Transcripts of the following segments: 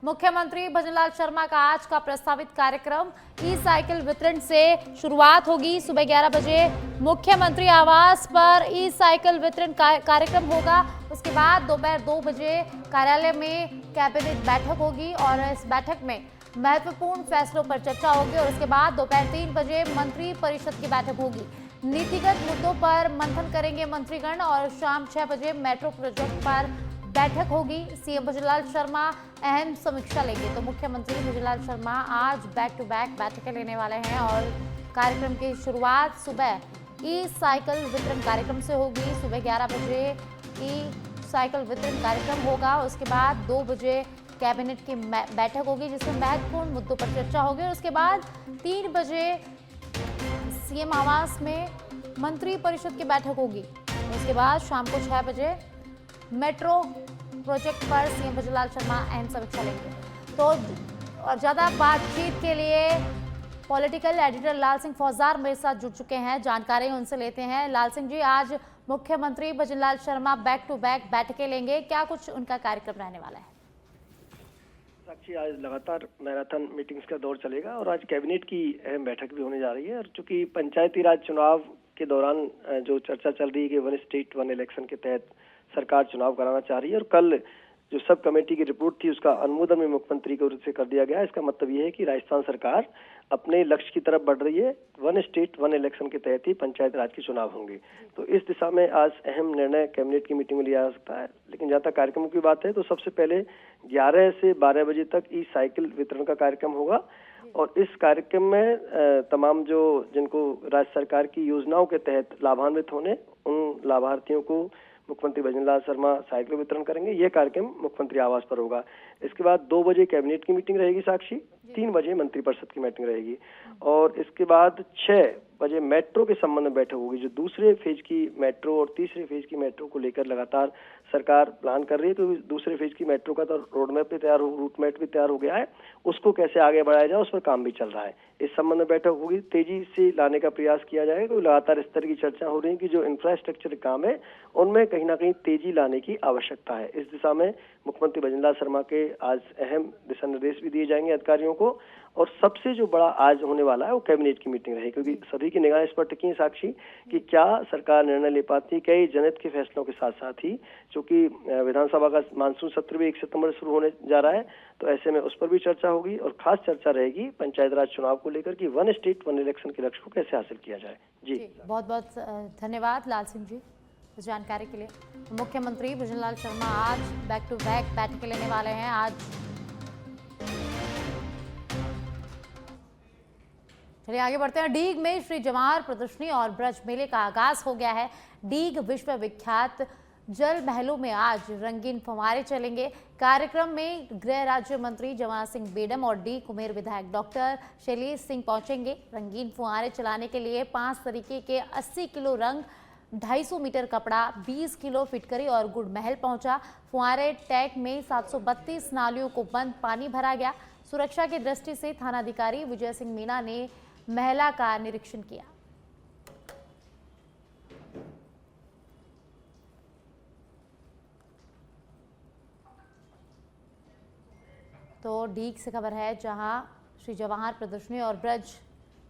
मुख्यमंत्री भजनलाल शर्मा का आज का प्रस्तावित कार्यक्रम ई साइकिल वितरण से शुरुआत होगी। सुबह 11 बजे मुख्यमंत्री आवास पर ई साइकिल वितरण कार्यक्रम होगा। उसके बाद दोपहर 2 बजे कार्यालय में कैबिनेट बैठक होगी और इस बैठक में महत्वपूर्ण फैसलों पर चर्चा होगी और उसके बाद दोपहर 3 बजे मंत्री परिषद की बैठक होगी। नीतिगत मुद्दों पर मंथन करेंगे मंत्रीगण और शाम 6 बजे मेट्रो प्रोजेक्ट पर बैठक होगी। सीएम भजनलाल शर्मा अहम समीक्षा लेंगे। तो मुख्यमंत्री भजनलाल शर्मा आज बैक टू बैक बैठकें लेने वाले हैं और कार्यक्रम की शुरुआत सुबह ई साइकिल वितरण कार्यक्रम से होगी। सुबह 11 बजे ई साइकिल वितरण कार्यक्रम होगा। उसके बाद 2 बजे कैबिनेट की बैठक होगी जिसमें महत्वपूर्ण मुद्दों पर चर्चा होगी और उसके बाद 3 बजे सीएम आवास में मंत्री परिषद की बैठक होगी। उसके बाद शाम को 6 बजे मेट्रो प्रोजेक्ट पर सीएम भजनलाल शर्मा अहम समीक्षा लेंगे। तो और ज़्यादा बातचीत के लिए पॉलिटिकल एडिटर लाल सिंह फौजदार मेरे साथ जुड़ चुके हैं, जानकारी उनसे लेते हैं। लाल सिंह जी, आज मुख्यमंत्री Bhajanlal Sharma back to back बैठकें लेंगे, क्या कुछ उनका कार्यक्रम रहने वाला है? साक्षी, आज लगातार मैराथन मीटिंग्स का दौर चलेगा और आज कैबिनेट की अहम बैठक भी होने जा रही है। और चूंकि पंचायती राज चुनाव के दौरान जो चर्चा चल रही है कि वन स्टेट वन इलेक्शन के तहत सरकार चुनाव कराना चाह रही है और कल जो सब कमेटी की रिपोर्ट थी उसका अनुमोदन भी मुख्यमंत्री की ओर से कर दिया गया। इसका मतलब ये है कि राजस्थान सरकार अपने लक्ष्य की तरफ बढ़ रही है। वन स्टेट वन इलेक्शन के तहत ही पंचायत राज के चुनाव होंगे, तो इस दिशा में आज अहम निर्णय कैबिनेट की मीटिंग में लिया जा सकता है। लेकिन जहाँ तक कार्यक्रमों की बात है तो सबसे पहले 11 से 12 बजे तक ई साइकिल वितरण का कार्यक्रम होगा और इस कार्यक्रम में तमाम जो जिनको राज्य सरकार की योजनाओं के तहत लाभान्वित होने उन लाभार्थियों को मुख्यमंत्री भजनलाल शर्मा साइकिल वितरण करेंगे। यह कार्यक्रम मुख्यमंत्री आवास पर होगा। इसके बाद 2 बजे कैबिनेट की मीटिंग रहेगी साक्षी, 3 बजे मंत्रिपरिषद की मीटिंग रहेगी और इसके बाद 6 बजे मेट्रो के संबंध में बैठक होगी। जो दूसरे फेज की मेट्रो और तीसरे फेज की मेट्रो को लेकर लगातार सरकार प्लान कर रही है, तो दूसरे फेज की मेट्रो का तो रोड मैप भी तैयार हो, रूट मैप भी तैयार हो गया है, उसको कैसे आगे बढ़ाया जाए उस पर काम भी चल रहा है। इस संबंध में बैठक होगी, तेजी से लाने का प्रयास किया जाएगा। तो लगातार इस तरह की चर्चा हो रही है कि जो इंफ्रास्ट्रक्चर काम है उनमें कहीं ना कहीं तेजी लाने की आवश्यकता है। इस दिशा में मुख्यमंत्री भजनलाल शर्मा के आज अहम दिशा निर्देश भी दिए जाएंगे अधिकारियों को। और सबसे जो बड़ा आज होने वाला है वो कैबिनेट की मीटिंग रहेगी, क्योंकि सभी की निगाह इस पर टिकी है साक्षी कि क्या सरकार निर्णय ले पाती है। कई जनहित के फैसलों के साथ साथ ही चूंकि विधानसभा का मानसून सत्र भी 1 सितंबर शुरू होने जा रहा है, तो ऐसे में उस पर भी चर्चा होगी और खास चर्चा रहेगी पंचायत राज चुनाव को लेकर कि वन स्टेट वन इलेक्शन के लक्ष्य को कैसे हासिल किया जाए। जी बहुत बहुत धन्यवाद लाल सिंह जी इस जानकारी के लिए। मुख्यमंत्री भजनलाल शर्मा आज बैक टू बैक बैठकें लेने वाले हैं। आज चलिए आगे बढ़ते हैं। डीग में श्री जवाहर प्रदर्शनी और ब्रज मेले का आगाज हो गया है। डीग विश्व विख्यात जल महलों में आज रंगीन फव्वारे चलेंगे। कार्यक्रम में गृह राज्य मंत्री जवाहर सिंह बेडम और डी कुमेर विधायक डॉक्टर शैलेश सिंह पहुंचेंगे। रंगीन फव्वारे चलाने के लिए 5 तरीके के 80 किलो रंग, 250 मीटर कपड़ा, 20 किलो फिटकरी और गुड़ महल पहुंचा। फुहारे टैंक में 732 नालियों को बंद पानी भरा गया। सुरक्षा की दृष्टि से थानाधिकारी विजय सिंह मीणा ने महिला का निरीक्षण किया। तो डीग से खबर है जहां श्री जवाहर प्रदर्शनी और ब्रज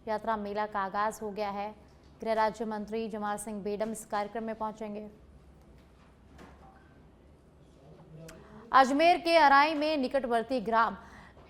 यात्रा मेला का आगाज हो गया है। गृह राज्य मंत्री जवाहर सिंह बेडम इस कार्यक्रम में पहुंचेंगे। अजमेर के अराई में निकटवर्ती ग्राम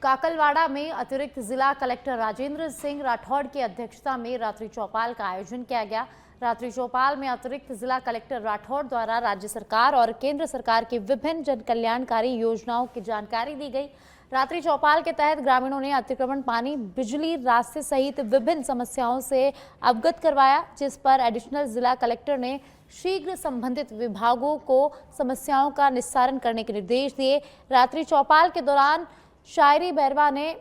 काकलवाड़ा में अतिरिक्त जिला कलेक्टर राजेंद्र सिंह राठौड़ की अध्यक्षता में रात्रि चौपाल का आयोजन किया गया। रात्रि चौपाल में अतिरिक्त जिला कलेक्टर राठौड़ द्वारा राज्य सरकार और केंद्र सरकार की विभिन्न जन कल्याणकारी योजनाओं की जानकारी दी गई। रात्रि चौपाल के तहत ग्रामीणों ने अतिक्रमण, पानी, बिजली, रास्ते सहित विभिन्न समस्याओं से अवगत करवाया, जिस पर एडिशनल जिला कलेक्टर ने शीघ्र संबंधित विभागों को समस्याओं का निस्तारण करने के निर्देश दिए। रात्रि चौपाल के दौरान शायरी बैरवा ने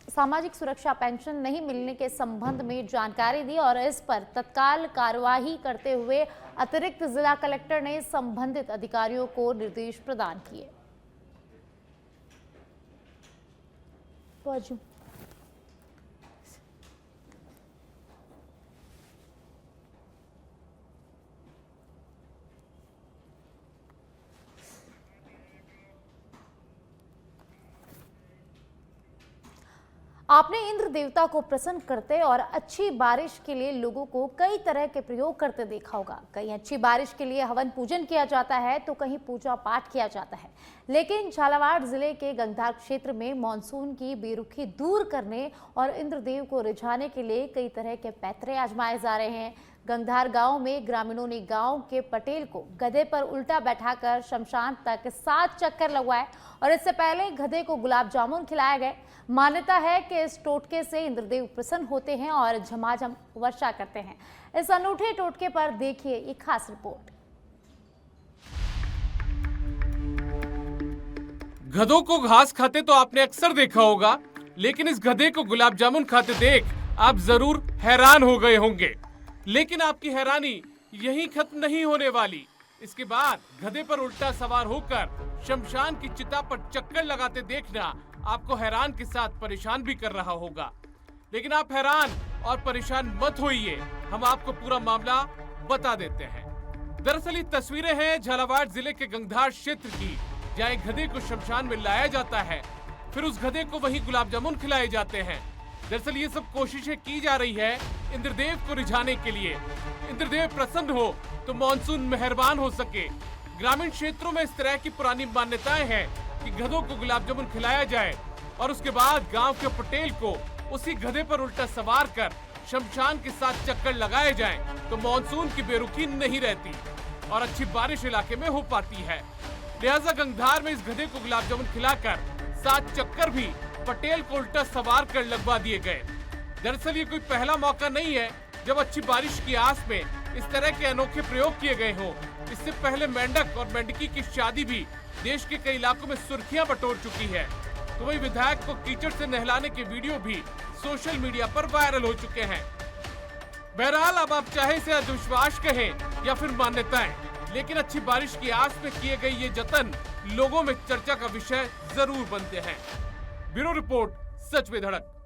सामाजिक सुरक्षा पेंशन नहीं मिलने के संबंध में जानकारी दी और इस पर तत्काल कार्यवाही करते हुए अतिरिक्त जिला कलेक्टर ने संबंधित अधिकारियों को निर्देश प्रदान किए। आपने इंद्र देवता को प्रसन्न करते और अच्छी बारिश के लिए लोगों को कई तरह के प्रयोग करते देखा होगा। कहीं अच्छी बारिश के लिए हवन पूजन किया जाता है तो कहीं पूजा पाठ किया जाता है। लेकिन झालावाड़ जिले के गंगधार क्षेत्र में मानसून की बेरुखी दूर करने और इंद्रदेव को रिझाने के लिए कई तरह के पैतरे आजमाए जा रहे हैं। गंगधार गांव में ग्रामीणों ने गांव के पटेल को गधे पर उल्टा बैठाकर शमशान तक 7 चक्कर लगवाए और इससे पहले गधे को गुलाब जामुन खिलाए गए। मान्यता है कि इस टोटके से इंद्रदेव प्रसन्न होते हैं और झमाझम वर्षा करते हैं। इस अनूठे टोटके पर देखिए ये खास रिपोर्ट। गधों को घास खाते तो आपने अक्सर देखा होगा, लेकिन इस गधे को गुलाब जामुन खाते देख आप जरूर हैरान हो गए होंगे। लेकिन आपकी हैरानी यहीं खत्म नहीं होने वाली। इसके बाद गधे पर उल्टा सवार होकर शमशान की चिता पर चक्कर लगाते देखना आपको हैरान के साथ परेशान भी कर रहा होगा। लेकिन आप हैरान और परेशान मत होइए, हम आपको पूरा मामला बता देते हैं। दरअसल ये तस्वीरें हैं झालावाड़ जिले के गंगधार क्षेत्र की, जहाँ एक गधे को शमशान में लाया जाता है, फिर उस गधे को वहीं गुलाब जामुन खिलाए जाते हैं। दरअसल ये सब कोशिशें की जा रही है इंद्रदेव को रिझाने के लिए। इंद्रदेव प्रसन्न हो तो मानसून मेहरबान हो सके। ग्रामीण क्षेत्रों में इस तरह की पुरानी मान्यताएं हैं कि गधों को गुलाब जामुन खिलाया जाए और उसके बाद गांव के पटेल को उसी गधे पर उल्टा सवार कर शमशान के साथ चक्कर लगाए जाएं तो मानसून की बेरुखी नहीं रहती और अच्छी बारिश इलाके में हो पाती है। लिहाजा गंगधार में इस गधे को गुलाब जामुन खिलाकर 7 चक्कर भी पटेल को उल्टा सवार कर लगवा दिए गए। दरअसल ये कोई पहला मौका नहीं है जब अच्छी बारिश की आस में इस तरह के अनोखे प्रयोग किए गए हों। इससे पहले मेंढक और मेंढकी की शादी भी देश के कई इलाकों में सुर्खियां बटोर चुकी है। तो वही विधायक को कीचड़ से नहलाने के वीडियो भी सोशल मीडिया पर वायरल हो चुके हैं। बहरहाल अब आप चाहे इसे अंधविश्वास कहें या फिर मान्यताएं, लेकिन अच्छी बारिश की आस में किए गए ये जतन लोगों में चर्चा का विषय जरूर बनते हैं। ब्यूरो रिपोर्ट, सच में धड़क।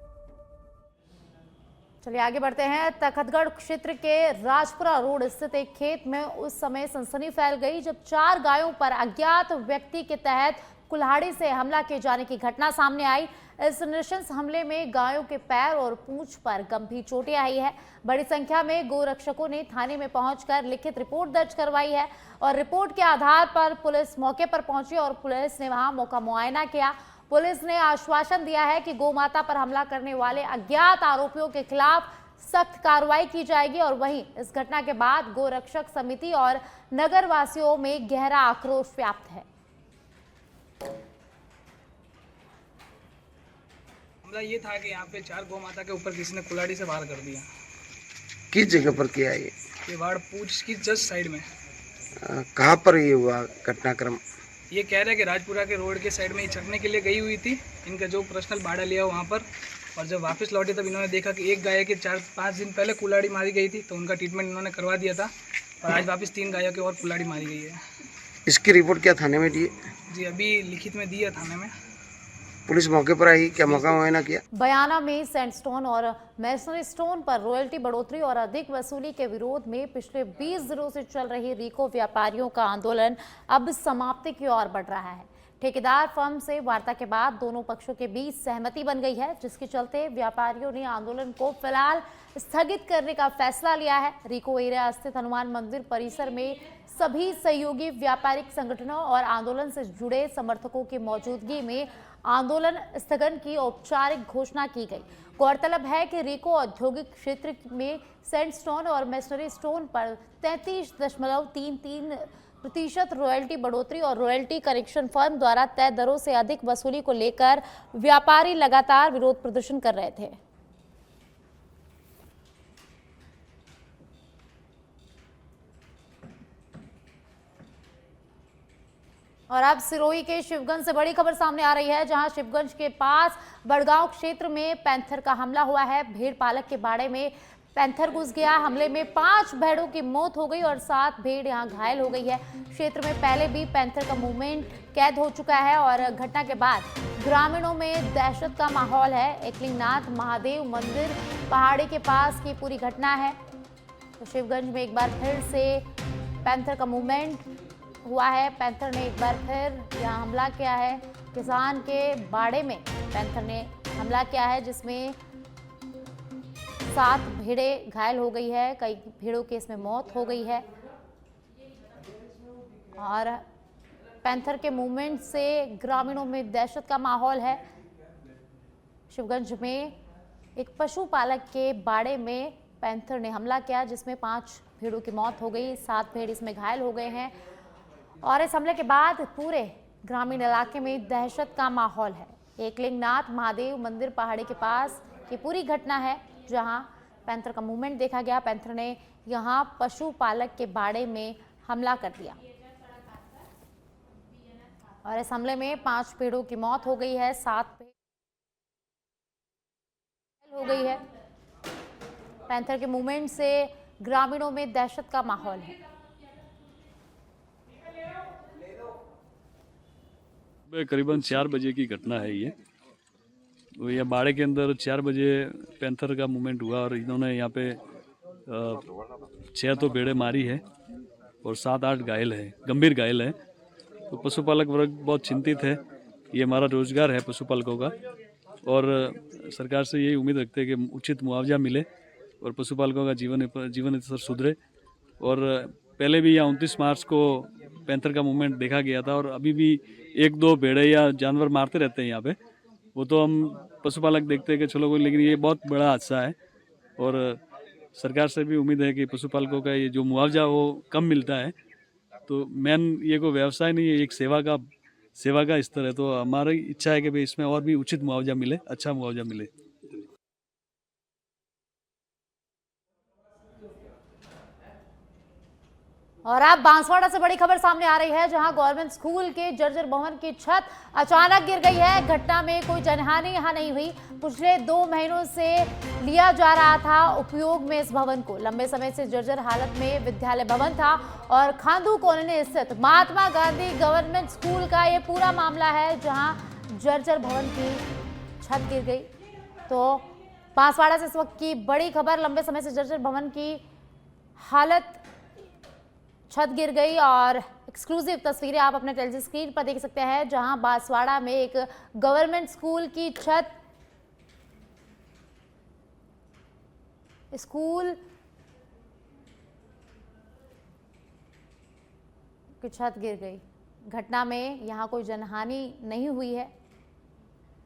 चलिए आगे बढ़ते हैं। तखतगढ़ क्षेत्र के राजपुरा रोड स्थित एक खेत में उस समय सनसनी फैल गई जब 4 गायों पर अज्ञात व्यक्ति के तहत कुल्हाड़ी से हमला किए जाने की घटना सामने आई। इस नृशंस हमले में गायों के पैर और पूंछ पर गंभीर चोटें आई है। बड़ी संख्या में गोरक्षकों ने थाने में पहुंचकर लिखित रिपोर्ट दर्ज करवाई है और रिपोर्ट के आधार पर पुलिस मौके पर पहुंची और पुलिस ने वहां मौका मुआयना किया। पुलिस ने आश्वासन दिया है कि गौमाता पर हमला करने वाले अज्ञात आरोपियों के खिलाफ सख्त कार्रवाई की जाएगी। और वहीं इस घटना के बाद गोरक्षक समिति और नगर वासियों में गहरा आक्रोश व्याप्त है। हमला ये था कि यहाँ पे 4 गौ माता के ऊपर किसी ने कुल्हाड़ी से वार कर दिया। किस जगह पर किया ये वाड़ पूछ की जस्ट साइड में। कहाँ पर ये हुआ घटनाक्रम? ये कह रहे हैं कि राजपुरा के रोड के साइड में ही चढ़ने के लिए गई हुई थी। इनका जो पर्सनल भाड़ा लिया वहाँ पर, और जब वापस लौटे तब इन्होंने देखा कि एक गाय के 4-5 दिन पहले कुल्हाड़ी मारी गई थी, तो उनका ट्रीटमेंट इन्होंने करवा दिया था और आज वापस 3 गायों के और कुल्हाड़ी मारी गई है। इसकी रिपोर्ट क्या थाने में दी? जी अभी लिखित में दी है थाने में। पुलिस मौके पर आई, क्या मौका मुआयना किया? बयाना में सैंडस्टोन और मैसनरी स्टोन पर रॉयल्टी बढ़ोतरी और अधिक वसूली के विरोध में पिछले 20 दिनों से चल रही रीको व्यापारियों का आंदोलन अब समाप्ति की ओर बढ़ रहा है। ठेकेदार फर्म से वार्ता के बाद दोनों पक्षों के बीच सहमति बन गई है, जिसके चलते व्यापारियों ने आंदोलन को फिलहाल स्थगित करने का फैसला लिया है। रीको एरिया स्थित हनुमान मंदिर परिसर में सभी सहयोगी व्यापारिक संगठनों और आंदोलन से जुड़े समर्थकों की मौजूदगी में आंदोलन स्थगन की औपचारिक घोषणा की गई। गौरतलब है कि रीको औद्योगिक क्षेत्र में सैंडस्टोन और मैसनरी स्टोन पर 33.33% रॉयल्टी बढ़ोतरी और रॉयल्टी करेक्शन फर्म द्वारा तय दरों से अधिक वसूली को लेकर व्यापारी लगातार विरोध प्रदर्शन कर रहे थे। और अब सिरोही के शिवगंज से बड़ी खबर सामने आ रही है, जहां शिवगंज के पास बड़गांव क्षेत्र में पैंथर का हमला हुआ है। भेड़ पालक के बाड़े में पैंथर घुस गया। हमले में 5 भेड़ों की मौत हो गई और 7 भेड़ यहां घायल हो गई है। क्षेत्र में पहले भी पैंथर का मूवमेंट कैद हो चुका है और घटना के बाद ग्रामीणों में दहशत का माहौल है। एकलिंगनाथ महादेव मंदिर पहाड़ी के पास की पूरी घटना है। तो शिवगंज में एक बार फिर से पैंथर का मूवमेंट हुआ है। पैंथर ने एक बार फिर यहाँ हमला किया है। किसान के बाड़े में पैंथर ने हमला किया है, जिसमें 7 भेड़े घायल हो गई है, कई भेड़ों की इसमें मौत हो गई है। और पैंथर के मूवमेंट से ग्रामीणों में दहशत का माहौल है। शिवगंज में एक पशुपालक के बाड़े में पैंथर ने हमला किया, जिसमें 5 भेड़ों की मौत हो गई, 7 भेड़ इसमें घायल हो गए हैं। और इस हमले के बाद पूरे ग्रामीण इलाके में दहशत का माहौल है। एकलिंगनाथ महादेव मंदिर पहाड़ी के पास ये पूरी घटना है, जहां पैंथर का मूवमेंट देखा गया। पैंथर ने यहां पशुपालक के बाड़े में हमला कर दिया और इस हमले में 5 भेड़ों की मौत हो गई है, 7 भेड़ हो गई है। पैंथर के मूवमेंट से ग्रामीणों में दहशत का माहौल है। करीबन 4 बजे की घटना है ये। ये बाड़े के अंदर 4 बजे पैंथर का मूवमेंट हुआ और इन्होंने यहाँ पे 6 तो भेड़े मारी है और 7-8 घायल है, गंभीर घायल है। तो पशुपालक वर्ग बहुत चिंतित है। ये हमारा रोजगार है पशुपालकों का और सरकार से यही उम्मीद रखते हैं कि उचित मुआवजा मिले और पशुपालकों का जीवन स्तर सुधरे। और पहले भी यहाँ 29 मार्च को पैंथर का मूवमेंट देखा गया था और अभी भी 1-2 भेड़े या जानवर मारते रहते हैं यहाँ पे। वो तो हम पशुपालक देखते हैं कि चलो कोई, लेकिन ये बहुत बड़ा हादसा है और सरकार से भी उम्मीद है कि पशुपालकों का ये जो मुआवजा वो कम मिलता है। तो मेन ये कोई व्यवसाय नहीं है, एक सेवा का स्तर है। तो हमारी इच्छा है कि भाई इसमें और भी उचित मुआवजा मिले, अच्छा मुआवजा मिले। और अब बांसवाड़ा से बड़ी खबर सामने आ रही है, जहां गवर्नमेंट स्कूल के जर्जर भवन की छत अचानक गिर गई है। घटना में कोई जनहानि यहां नहीं हुई। पिछले 2 महीनों से लिया जा रहा था उपयोग में इस भवन को। लंबे समय से जर्जर हालत में विद्यालय भवन था और खांदू कॉलोनी स्थित महात्मा गांधी गवर्नमेंट स्कूल का ये पूरा मामला है, जहां जर्जर भवन की छत गिर गई। तो बांसवाड़ा से इस वक्त की बड़ी खबर, लंबे समय से जर्जर भवन की हालत, छत गिर गई। और एक्सक्लूसिव तस्वीरें आप अपने टेलीविजन स्क्रीन पर देख सकते हैं, जहां बांसवाड़ा में एक गवर्नमेंट स्कूल की छत गिर गई। घटना में यहां कोई जनहानि नहीं हुई है।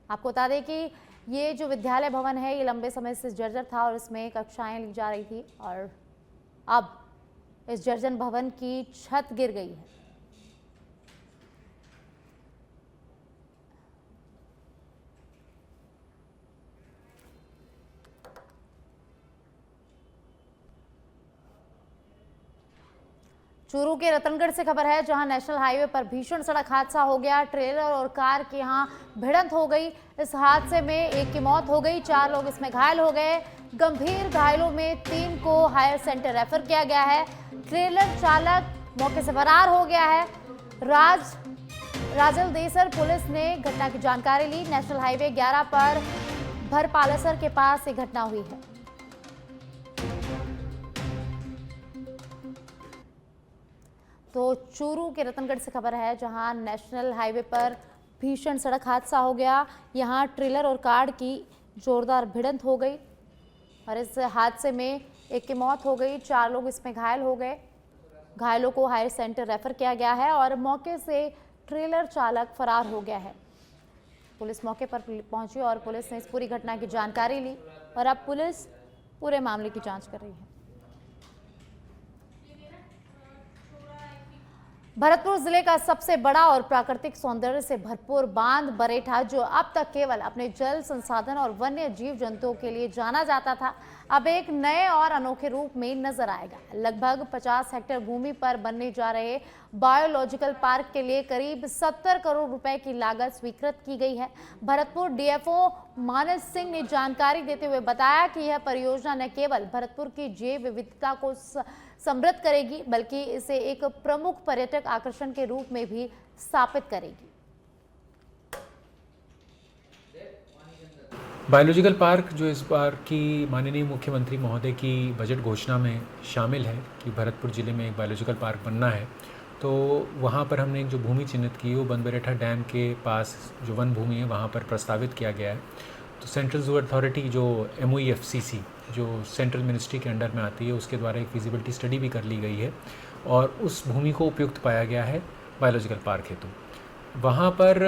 आपको बता दें कि ये जो विद्यालय भवन है ये लंबे समय से जर्जर था और इसमें कक्षाएं ली जा रही थी और अब इस जर्जर भवन की छत गिर गई है। चूरू के रतनगढ़ से खबर है, जहां नेशनल हाईवे पर भीषण सड़क हादसा हो गया। ट्रेलर और कार की यहां भिड़ंत हो गई। इस हादसे में एक की मौत हो गई, 4 लोग इसमें घायल हो गए। गंभीर घायलों में 3 को हायर सेंटर रेफर किया गया है। ट्रेलर चालक मौके से फरार हो गया है। राजलदेसर पुलिस ने घटना की जानकारी ली। नेशनल हाईवे 11 पर भरपालसर के पास ये घटना हुई है। तो चूरू के रतनगढ़ से खबर है, जहां नेशनल हाईवे पर भीषण सड़क हादसा हो गया। यहां ट्रेलर और कार की जोरदार भिड़ंत हो गई और इस हादसे में एक की मौत हो गई, 4 लोग इसमें घायल हो गए। घायलों को हायर सेंटर रेफर किया गया है और मौके से ट्रेलर चालक फरार हो गया है। पुलिस मौके पर पहुंची और पुलिस ने इस पूरी घटना की जानकारी ली और अब पुलिस पूरे मामले की जांच कर रही है। भरतपुर जिले का सबसे बड़ा और प्राकृतिक सौंदर्य से भरपूर बांध बरेठा, जो अब तक केवल अपने जल संसाधन और वन्य जीव जंतुओं के लिए जाना जाता था, अब एक नए और अनोखे रूप में नजर आएगा। लगभग 50 हेक्टेयर भूमि पर बनने जा रहे बायोलॉजिकल पार्क के लिए करीब 70 करोड़ रुपए की लागत स्वीकृत की गई है। भरतपुर डीएफओ मानस सिंह ने जानकारी देते हुए बताया कि यह परियोजना न केवल भरतपुर की जैव विविधता को समृद्ध करेगी, बल्कि इसे एक प्रमुख पर्यटक आकर्षण के रूप में भी स्थापित करेगी। बायोलॉजिकल पार्क जो इस बार की माननीय मुख्यमंत्री महोदय की बजट घोषणा में शामिल है कि भरतपुर ज़िले में एक बायोलॉजिकल पार्क बनना है, तो वहाँ पर हमने एक जो भूमि चिन्हित की है वो बनबरेठा डैम के पास जो वन भूमि है वहाँ पर प्रस्तावित किया गया है। तो सेंट्रल जू अथॉरिटी जो MOEFCC जो सेंट्रल मिनिस्ट्री के अंडर में आती है उसके द्वारा एक फिजिबिलिटी स्टडी भी कर ली गई है और उस भूमि को उपयुक्त पाया गया है बायोलॉजिकल पार्क हेतु। वहाँ पर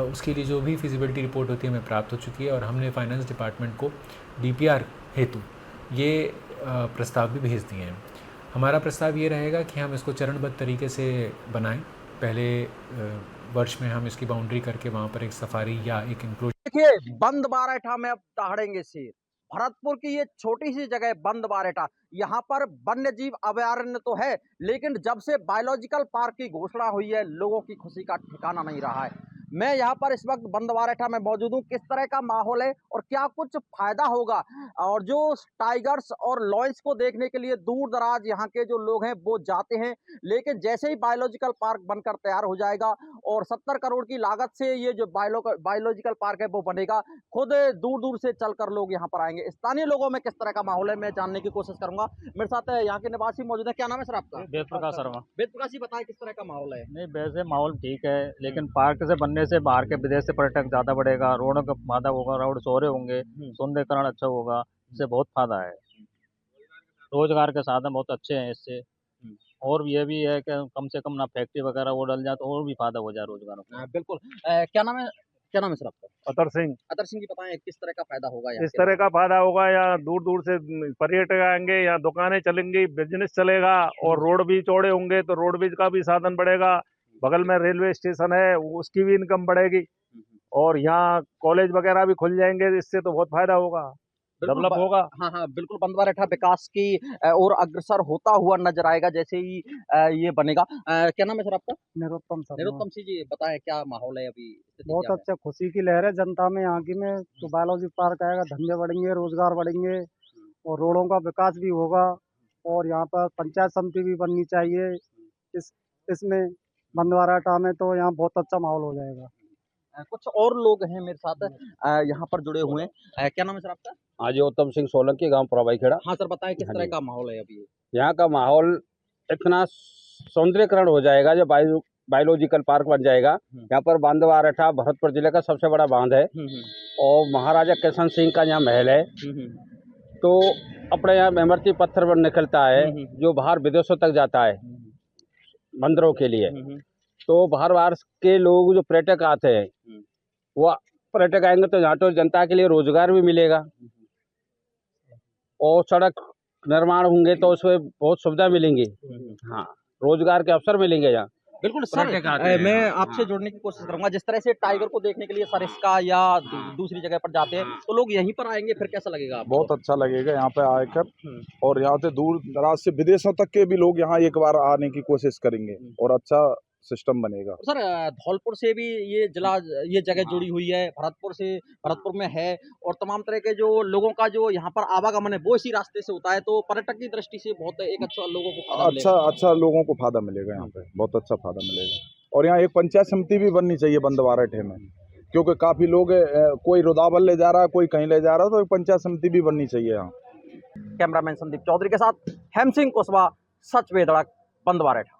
उसके लिए जो भी फिजिबिलिटी रिपोर्ट होती है हमें प्राप्त हो चुकी है और हमने फाइनेंस डिपार्टमेंट को DPR हेतु ये प्रस्ताव भी भेज दिए हैं। हमारा प्रस्ताव ये रहेगा कि हम इसको चरणबद्ध तरीके से बनाएं। पहले वर्ष में हम इसकी बाउंड्री करके वहाँ पर एक सफारी या एक इंक्लोजर। देखिए, बंद बारेठा में अब दहाड़ेंगे शेर। भरतपुर की ये छोटी सी जगह बंद बारेठा, यहाँ पर वन्य जीव अभयारण्य तो है, लेकिन जब से बायोलॉजिकल पार्क की घोषणा हुई है लोगों की खुशी का ठिकाना नहीं रहा है। मैं यहाँ पर इस वक्त बंद बारेठा में मौजूद हूँ। किस तरह का माहौल है और क्या कुछ फायदा होगा, और जो टाइगर्स और लॉयंस को देखने के लिए दूर दराज यहाँ के जो लोग हैं वो जाते हैं, लेकिन जैसे ही बायोलॉजिकल पार्क बनकर तैयार हो जाएगा और 70 करोड़ की लागत से ये जो बायोलॉजिकल पार्क है वो बनेगा, खुद दूर दूर से चलकर लोग यहाँ पर आएंगे। स्थानीय लोगों में किस तरह का माहौल है मैं जानने की कोशिश करूंगा। मेरे साथ यहाँ के निवासी मौजूद है। क्या नाम है सर आपका? वेद प्रकाश शर्मा। वेद प्रकाश जी, बताएं किस तरह का माहौल है? नहीं, वैसे माहौल ठीक है, लेकिन पार्क से बनने से बाहर के विदेश से पर्यटक ज़्यादा बढ़ेगा, रोडों का फायदा होगा, रोड चौड़े होंगे, सौंदर्यकरण अच्छा होगा, इससे बहुत फायदा है। रोजगार के साधन बहुत अच्छे हैं इससे, और ये भी है कि कम से कम ना फैक्ट्री वगैरह वो डल जाए तो और भी फायदा हो जाए रोजगार को। बिल्कुल। क्या नाम है सर आपका? अतर सिंह। अतर सिंह जी, बताएं किस तरह का फायदा होगा यहाँ इस तरह का फायदा होगा, यहाँ दूर दूर से पर्यटक आएंगे, यहाँ दुकानें चलेंगी, बिजनेस चलेगा और रोड भी चौड़े होंगे तो रोडवेज का भी साधन बढ़ेगा। बगल में रेलवे स्टेशन है, उसकी भी इनकम बढ़ेगी और यहाँ कॉलेज वगैरह भी खुल जाएंगे, इससे तो बहुत फायदा होगा, डेवलप होगा। हाँ, बिल्कुल। बंद बारेठा विकास की और अग्रसर होता हुआ नजर आएगा जैसे ही ये बनेगा। क्या नाम है सर आपका? निरुत्तम सर। निरुत्तम सिंह जी, बताएं क्या माहौल है अभी? बहुत अच्छा, खुशी की लहर है जनता में यहाँ की में। तो बायोलॉजी पार्क आएगा, धंधे बढ़ेंगे, रोजगार बढ़ेंगे और रोडों का विकास भी होगा और यहाँ पर पंचायत समिति भी बननी चाहिए। इसमें बंद बारेठा में तो यहाँ बहुत अच्छा माहौल हो जाएगा। कुछ और लोग हैं मेरे साथ यहाँ पर जुड़े हुए हैं। क्या नाम है सर आपका? हाँ जी, उत्तम सिंह सोलंकी, गांव प्रभाई खेड़ा। हाँ सर, बताएं किस तरह का माहौल है अभी? यहाँ का माहौल इतना सौंदर्यकरण हो जाएगा जब बायोलॉजिकल पार्क बन जाएगा। यहाँ पर बंद बारेठा भरतपुर जिले का सबसे बड़ा बांध है और महाराजा किशन सिंह का यहाँ महल है। तो अपने यहाँ मेमरती पत्थर पर निकलता है जो बाहर विदेशों तक जाता है मंदिरों के लिए। तो बाहर बाहर के लोग जो पर्यटक आते हैं वो पर्यटक आएंगे तो यहाँ तो जनता के लिए रोजगार भी मिलेगा और सड़क निर्माण होंगे तो उसमें बहुत सुविधा मिलेंगी। हाँ, रोजगार के अवसर मिलेंगे यहाँ। बिल्कुल सर, मैं आपसे जुड़ने की कोशिश करूंगा। जिस तरह से टाइगर को देखने के लिए सरिस्का या दूसरी जगह पर जाते हैं तो लोग यहीं पर आएंगे, फिर कैसा लगेगा आपको? बहुत अच्छा लगेगा यहाँ पे आकर, और यहाँ से दूर दराज से विदेशों तक के भी लोग यहाँ एक बार आने की कोशिश करेंगे और अच्छा सिस्टम बनेगा। सर, धौलपुर से भी ये जगह जुड़ी हुई है, भरतपुर में है और तमाम तरह के जो लोगों का जो यहाँ पर आवागमन है वो इसी रास्ते से होता है। तो पर्यटक की दृष्टि से बहुत एक अच्छा लोगों को अच्छा लोगों को फायदा मिलेगा यहाँ पे, बहुत अच्छा फायदा मिलेगा। और यहाँ एक पंचायत समिति भी बननी चाहिए बंद बारेठे में, क्योंकि काफी लोग कोई रुदावल ले जा रहा है, कोई कहीं ले जा रहा है, तो एक पंचायत समिति भी बननी चाहिए यहाँ। कैमरामैन संदीप चौधरी के साथ हेम सिंह कुशवाहा, सच बेधड़क, बंद बारेठा।